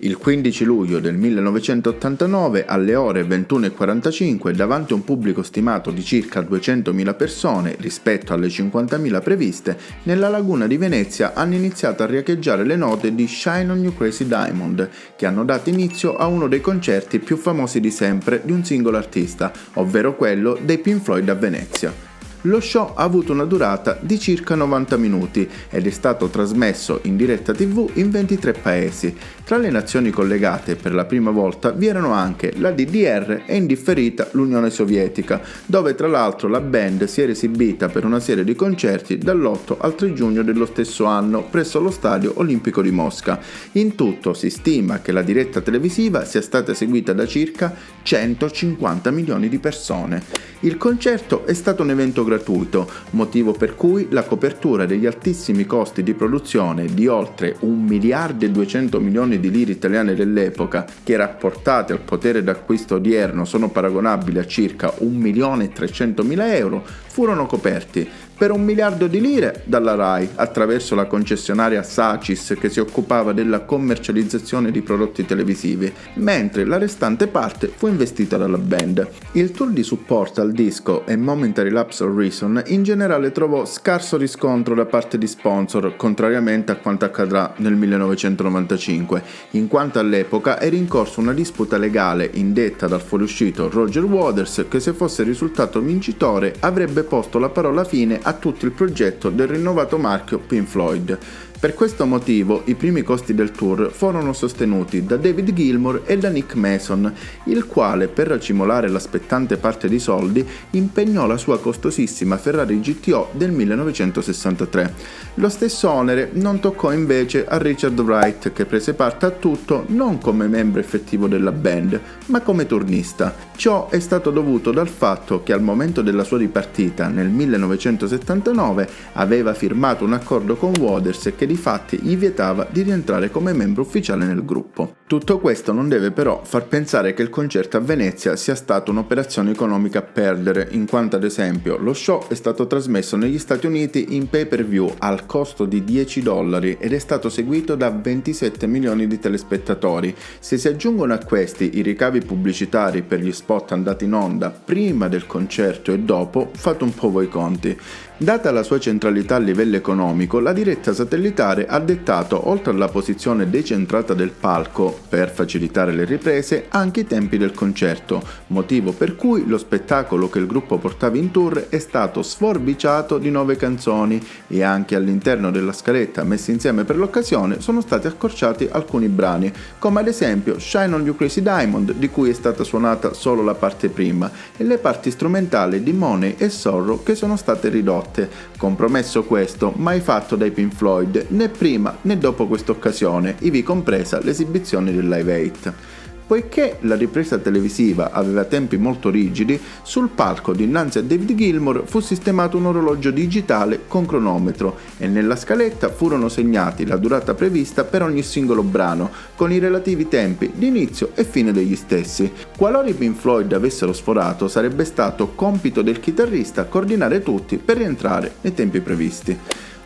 Il 15 luglio del 1989, alle ore 21:45, davanti a un pubblico stimato di circa 200.000 persone rispetto alle 50.000 previste, nella laguna di Venezia hanno iniziato a riecheggiare le note di Shine on You Crazy Diamond, che hanno dato inizio a uno dei concerti più famosi di sempre di un singolo artista, ovvero quello dei Pink Floyd a Venezia. Lo show ha avuto una durata di circa 90 minuti ed è stato trasmesso in diretta TV in 23 paesi. Tra le nazioni collegate per la prima volta vi erano anche la DDR e in differita l'Unione Sovietica, dove tra l'altro la band si era esibita per una serie di concerti dall'8 al 3 giugno dello stesso anno presso lo Stadio Olimpico di Mosca. In tutto si stima che la diretta televisiva sia stata seguita da circa 150 milioni di persone. Il concerto è stato un evento gratuito, motivo per cui la copertura degli altissimi costi di produzione di oltre 1 miliardo e 200 milioni di lire italiane dell'epoca, che rapportate al potere d'acquisto odierno sono paragonabili a circa 1.300.000 euro, furono coperti per 1 miliardo di lire dalla RAI attraverso la concessionaria Sacis, che si occupava della commercializzazione di prodotti televisivi, mentre la restante parte fu investita dalla band. Il tour di supporto al disco e Momentary Lapse of Reason in generale trovò scarso riscontro da parte di sponsor, contrariamente a quanto accadrà nel 1995, in quanto all'epoca era in corso una disputa legale indetta dal fuoriuscito Roger Waters, che se fosse risultato vincitore avrebbe posto la parola fine a tutto il progetto del rinnovato marchio Pink Floyd. Per questo motivo i primi costi del tour furono sostenuti da David Gilmour e da Nick Mason, il quale, per racimolare la spettante parte di soldi, impegnò la sua costosissima Ferrari GTO del 1963. Lo stesso onere non toccò invece a Richard Wright, che prese parte a tutto non come membro effettivo della band, ma come turnista. Ciò è stato dovuto dal fatto che al momento della sua dipartita nel 1979 aveva firmato un accordo con Waters che difatti gli vietava di rientrare come membro ufficiale nel gruppo. Tutto questo non deve però far pensare che il concerto a Venezia sia stata un'operazione economica a perdere, in quanto ad esempio lo show è stato trasmesso negli Stati Uniti in pay-per-view al costo di $10 ed è stato seguito da 27 milioni di telespettatori. Se si aggiungono a questi i ricavi pubblicitari per gli spot andati in onda prima del concerto e dopo, fate un po' voi i conti. Data la sua centralità a livello economico, la diretta satellitare ha dettato, oltre alla posizione decentrata del palco per facilitare le riprese, anche i tempi del concerto, motivo per cui lo spettacolo che il gruppo portava in tour è stato sforbiciato di 9 canzoni e anche all'interno della scaletta messa insieme per l'occasione sono stati accorciati alcuni brani, come ad esempio Shine on You Crazy Diamond, di cui è stata suonata solo la parte prima, e le parti strumentali di Money e Sorrow, che sono state ridotte. Compromesso questo mai fatto dai Pink Floyd né prima né dopo questa occasione, ivi compresa l'esibizione del Live 8. Poiché la ripresa televisiva aveva tempi molto rigidi, sul palco dinanzi a David Gilmour fu sistemato un orologio digitale con cronometro e nella scaletta furono segnati la durata prevista per ogni singolo brano, con i relativi tempi di inizio e fine degli stessi. Qualora i Pink Floyd avessero sforato, sarebbe stato compito del chitarrista coordinare tutti per rientrare nei tempi previsti.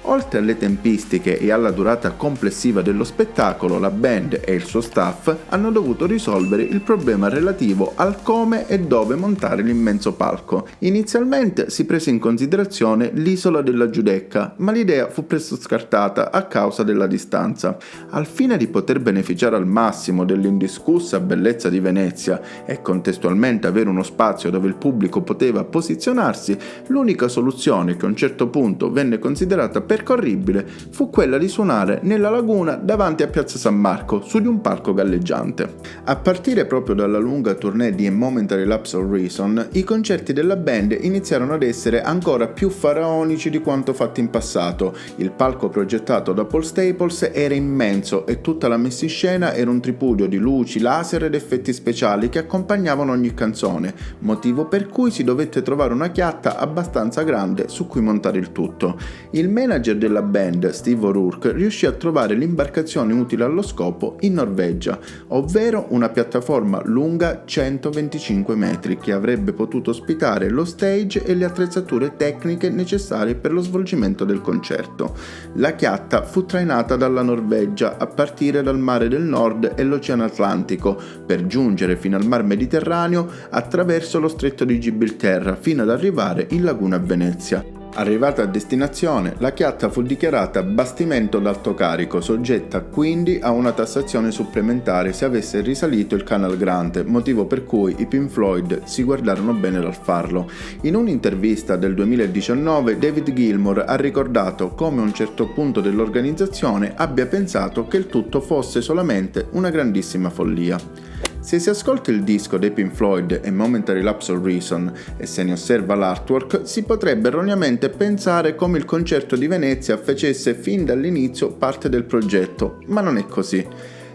Oltre alle tempistiche e alla durata complessiva dello spettacolo, la band e il suo staff hanno dovuto risolvere il problema relativo al come e dove montare l'immenso palco. Inizialmente si prese in considerazione l'isola della Giudecca, ma l'idea fu presto scartata a causa della distanza. Al fine di poter beneficiare al massimo dell'indiscussa bellezza di Venezia e contestualmente avere uno spazio dove il pubblico poteva posizionarsi, l'unica soluzione che a un certo punto venne considerata percorribile fu quella di suonare nella laguna davanti a Piazza San Marco su di un palco galleggiante. A partire proprio dalla lunga tournée di A Momentary Lapse of Reason, i concerti della band iniziarono ad essere ancora più faraonici di quanto fatto in passato. Il palco progettato da Paul Staples era immenso e tutta la messa in scena era un tripudio di luci, laser ed effetti speciali che accompagnavano ogni canzone, motivo per cui si dovette trovare una chiatta abbastanza grande su cui montare il tutto. Il manager manager della band, Steve O'Rourke, riuscì a trovare l'imbarcazione utile allo scopo in Norvegia, ovvero una piattaforma lunga 125 metri che avrebbe potuto ospitare lo stage e le attrezzature tecniche necessarie per lo svolgimento del concerto. La chiatta fu trainata dalla Norvegia a partire dal Mare del Nord e l'Oceano Atlantico per giungere fino al Mar Mediterraneo attraverso lo Stretto di Gibilterra fino ad arrivare in laguna a Venezia. Arrivata a destinazione, la chiatta fu dichiarata bastimento d'alto carico, soggetta quindi a una tassazione supplementare se avesse risalito il Canal Grande, motivo per cui i Pink Floyd si guardarono bene dal farlo. In un'intervista del 2019, David Gilmour ha ricordato come a un certo punto dell'organizzazione abbia pensato che il tutto fosse solamente una grandissima follia. Se si ascolta il disco dei Pink Floyd A Momentary Lapse of Reason e se ne osserva l'artwork, si potrebbe erroneamente pensare come il concerto di Venezia facesse fin dall'inizio parte del progetto, ma non è così.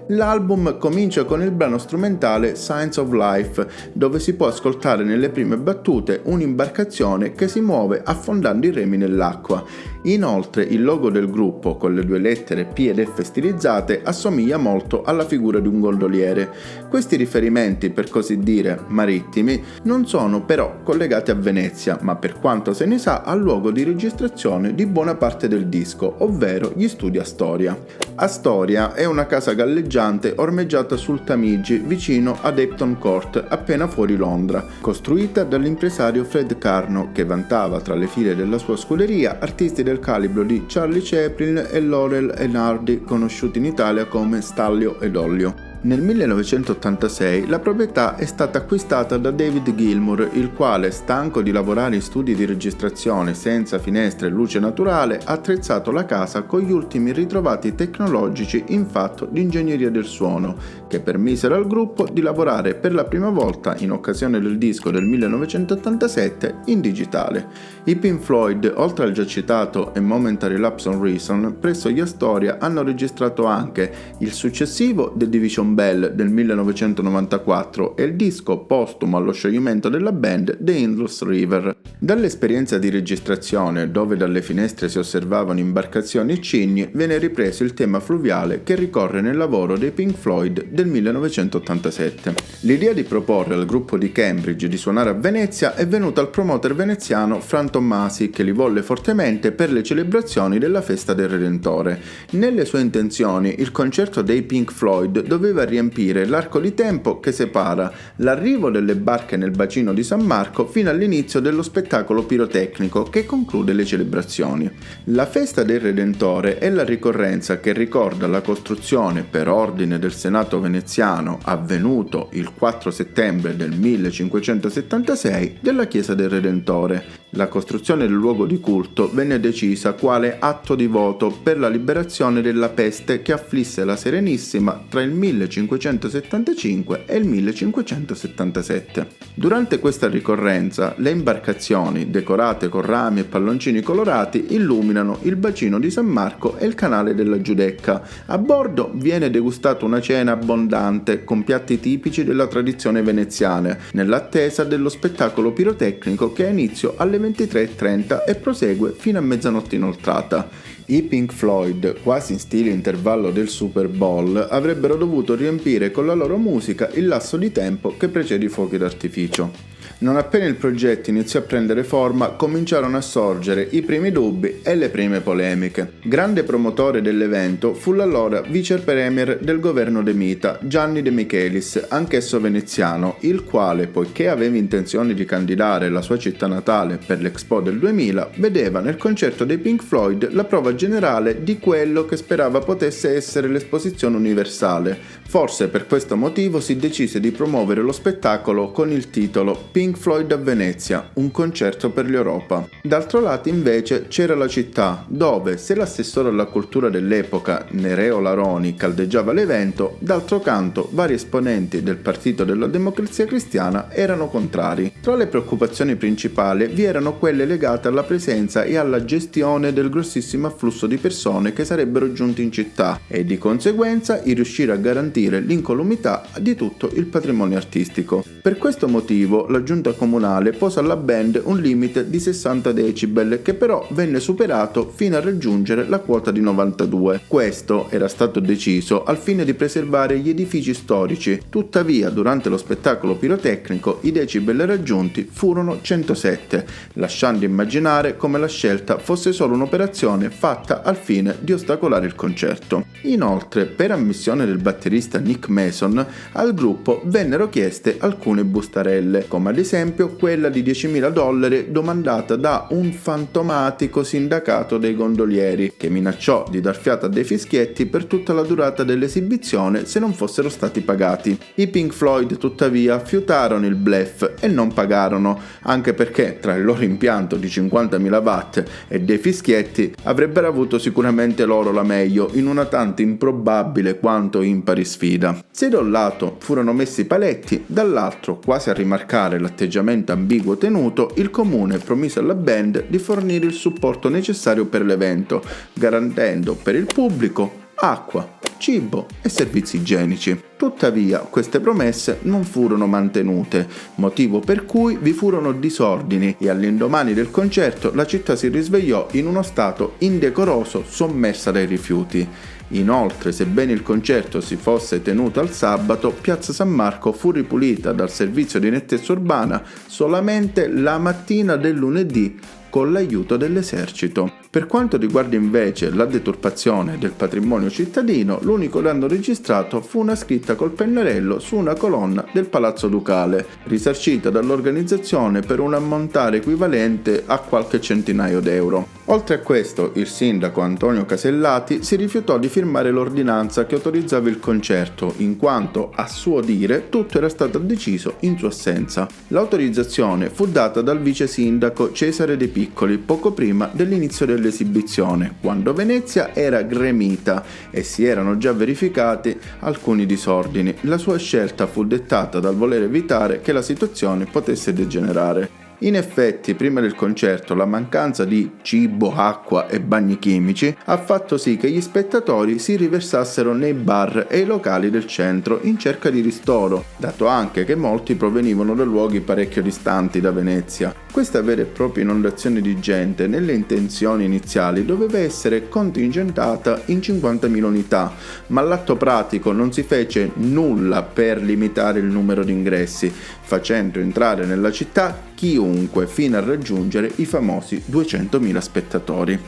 L'album comincia con il brano strumentale Signs of Life, dove si può ascoltare nelle prime battute un'imbarcazione che si muove affondando i remi nell'acqua. Inoltre il logo del gruppo, con le 2 lettere P ed F stilizzate, assomiglia molto alla figura di un gondoliere. Questi riferimenti, per così dire, marittimi, non sono però collegati a Venezia, ma per quanto se ne sa al luogo di registrazione di buona parte del disco, ovvero gli studi Astoria. Astoria è una casa galleggiante ormeggiata sul Tamigi vicino ad Hampton Court, appena fuori Londra, costruita dall'impresario Fred Carno, che vantava tra le file della sua scuderia artisti del calibro di Charlie Chaplin e Laurel e Hardy, conosciuti in Italia come Stanlio ed Ollio. Nel 1986 la proprietà è stata acquistata da David Gilmour, il quale, stanco di lavorare in studi di registrazione senza finestre e luce naturale, ha attrezzato la casa con gli ultimi ritrovati tecnologici in fatto di ingegneria del suono, che permisero al gruppo di lavorare per la prima volta, in occasione del disco del 1987, in digitale. I Pink Floyd, oltre al già citato A Momentary Lapse of Reason, presso gli Astoria hanno registrato anche il successivo The Division Bell del 1994 e il disco postumo allo scioglimento della band The Endless River. Dall'esperienza di registrazione, dove dalle finestre si osservavano imbarcazioni e cigni, venne ripreso il tema fluviale che ricorre nel lavoro dei Pink Floyd del 1987. L'idea di proporre al gruppo di Cambridge di suonare a Venezia è venuta al promoter veneziano Fran Tommasi, che li volle fortemente per le celebrazioni della Festa del Redentore. Nelle sue intenzioni, il concerto dei Pink Floyd doveva riempire l'arco di tempo che separa l'arrivo delle barche nel bacino di San Marco fino all'inizio dello spettacolo pirotecnico che conclude le celebrazioni. La Festa del Redentore è la ricorrenza che ricorda la costruzione per ordine del Senato veneziano, avvenuto il 4 settembre del 1576, della Chiesa del Redentore. La costruzione del luogo di culto venne decisa quale atto di voto per la liberazione della peste che afflisse la Serenissima tra il 1575 e il 1577. Durante questa ricorrenza, le imbarcazioni, decorate con rami e palloncini colorati, illuminano il bacino di San Marco e il canale della Giudecca. A bordo viene degustata una cena abbondante con piatti tipici della tradizione veneziana, nell'attesa dello spettacolo pirotecnico che ha inizio alle 23:30 e prosegue fino a mezzanotte inoltrata. I Pink Floyd, quasi in stile intervallo del Super Bowl, avrebbero dovuto riempire con la loro musica il lasso di tempo che precede i fuochi d'artificio. Non appena il progetto iniziò a prendere forma, cominciarono a sorgere i primi dubbi e le prime polemiche. Grande promotore dell'evento fu l'allora vice premier del governo De Mita, Gianni De Michelis, anch'esso veneziano, il quale, poiché aveva intenzione di candidare la sua città natale per l'Expo del 2000, vedeva nel concerto dei Pink Floyd la prova generale di quello che sperava potesse essere l'esposizione universale. Forse per questo motivo si decise di promuovere lo spettacolo con il titolo Pink Floyd a Venezia, un concerto per l'Europa. D'altro lato invece c'era la città, dove se l'assessore alla cultura dell'epoca, Nereo Laroni, caldeggiava l'evento, d'altro canto vari esponenti del Partito della Democrazia Cristiana erano contrari. Tra le preoccupazioni principali vi erano quelle legate alla presenza e alla gestione del grossissimo afflusso di persone che sarebbero giunti in città e di conseguenza il riuscire a garantire l'incolumità di tutto il patrimonio artistico. Per questo motivo la la giunta comunale pose alla band un limite di 60 decibel che però venne superato fino a raggiungere la quota di 92. Questo era stato deciso al fine di preservare gli edifici storici, tuttavia durante lo spettacolo pirotecnico i decibel raggiunti furono 107, lasciando immaginare come la scelta fosse solo un'operazione fatta al fine di ostacolare il concerto. Inoltre, per ammissione del batterista Nick Mason, al gruppo vennero chieste alcune bustarelle, come ad esempio quella di $10.000 domandata da un fantomatico sindacato dei gondolieri, che minacciò di dar fiato a dei fischietti per tutta la durata dell'esibizione se non fossero stati pagati. I Pink Floyd tuttavia fiutarono il bluff e non pagarono, anche perché tra il loro impianto di 50.000 watt e dei fischietti avrebbero avuto sicuramente loro la meglio in una tanto improbabile quanto impari sfida. Se da un lato furono messi paletti, dall'altro, quasi a rimarcare l'atteggiamento ambiguo tenuto, il comune promise alla band di fornire il supporto necessario per l'evento, garantendo per il pubblico acqua, cibo e servizi igienici. Tuttavia, queste promesse non furono mantenute, motivo per cui vi furono disordini e all'indomani del concerto la città si risvegliò in uno stato indecoroso, sommersa dai rifiuti. Inoltre, sebbene il concerto si fosse tenuto al sabato, Piazza San Marco fu ripulita dal servizio di nettezza urbana solamente la mattina del lunedì con l'aiuto dell'esercito. Per quanto riguarda invece la deturpazione del patrimonio cittadino, l'unico danno registrato fu una scritta col pennarello su una colonna del Palazzo Ducale, risarcita dall'organizzazione per un ammontare equivalente a qualche centinaio d'euro. Oltre a questo, il sindaco Antonio Casellati si rifiutò di firmare l'ordinanza che autorizzava il concerto, in quanto, a suo dire, tutto era stato deciso in sua assenza. L'autorizzazione fu data dal vice sindaco Cesare De Piccoli poco prima dell'inizio dell'esibizione, quando Venezia era gremita e si erano già verificati alcuni disordini. La sua scelta fu dettata dal voler evitare che la situazione potesse degenerare. In effetti, prima del concerto, la mancanza di cibo, acqua e bagni chimici ha fatto sì che gli spettatori si riversassero nei bar e ai locali del centro in cerca di ristoro, dato anche che molti provenivano da luoghi parecchio distanti da Venezia. Questa vera e propria inondazione di gente, nelle intenzioni iniziali, doveva essere contingentata in 50.000 unità, ma all'atto pratico non si fece nulla per limitare il numero di ingressi, facendo entrare nella città chiunque fino a raggiungere i famosi 200.000 spettatori.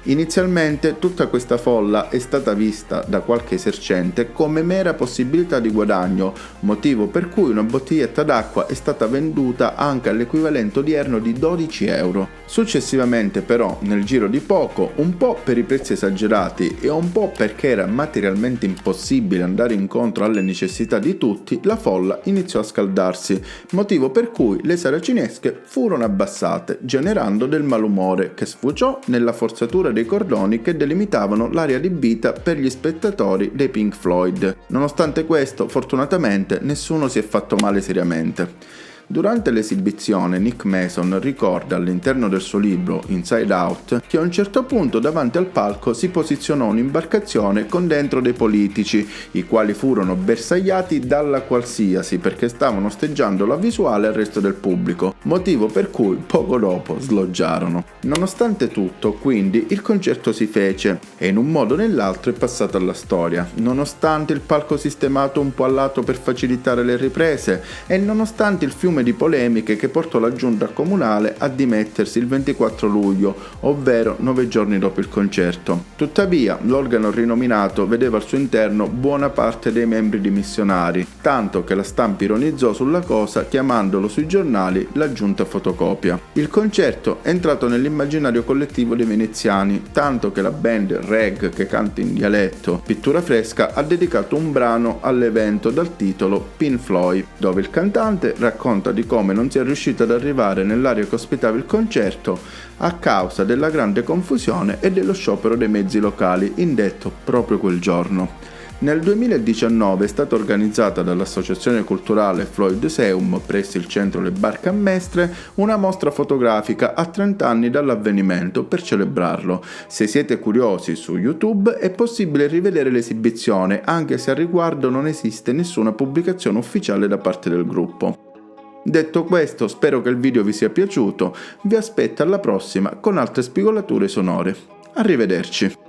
Inizialmente tutta questa folla è stata vista da qualche esercente come mera possibilità di guadagno, motivo per cui una bottiglietta d'acqua è stata venduta anche all'equivalente odierno di 12 euro. Successivamente però, nel giro di poco, un po' per i prezzi esagerati e un po' perché era materialmente impossibile andare incontro alle necessità di tutti, la folla iniziò a scaldarsi, motivo per cui le saracinesche furono abbassate, generando del malumore che sfociò nella forzatura dei cordoni che delimitavano l'area adibita per gli spettatori dei Pink Floyd. Nonostante questo, fortunatamente, nessuno si è fatto male seriamente. Durante l'esibizione, Nick Mason ricorda all'interno del suo libro Inside Out che a un certo punto davanti al palco si posizionò un'imbarcazione con dentro dei politici, i quali furono bersagliati dalla qualsiasi perché stavano osteggiando la visuale al resto del pubblico, motivo per cui poco dopo sloggiarono. Nonostante tutto, quindi, il concerto si fece e in un modo o nell'altro è passato alla storia, nonostante il palco sistemato un po' a lato per facilitare le riprese e nonostante il fiume di polemiche che portò la giunta comunale a dimettersi il 24 luglio, ovvero 9 giorni dopo il concerto. Tuttavia, l'organo rinominato vedeva al suo interno buona parte dei membri dimissionari, tanto che la stampa ironizzò sulla cosa chiamandolo sui giornali la giunta fotocopia. Il concerto è entrato nell'immaginario collettivo dei veneziani, tanto che la band reg che canta in dialetto Pittura Fresca ha dedicato un brano all'evento dal titolo Pink Floyd, dove il cantante racconta di come non sia riuscito ad arrivare nell'area che ospitava il concerto a causa della grande confusione e dello sciopero dei mezzi locali indetto proprio quel giorno. Nel 2019 è stata organizzata dall'associazione culturale Floydeseum presso il centro Le Barche a Mestre una mostra fotografica a 30 anni dall'avvenimento per celebrarlo. Se siete curiosi, su YouTube è possibile rivedere l'esibizione, anche se al riguardo non esiste nessuna pubblicazione ufficiale da parte del gruppo. Detto questo, spero che il video vi sia piaciuto, vi aspetto alla prossima con altre spigolature sonore. Arrivederci.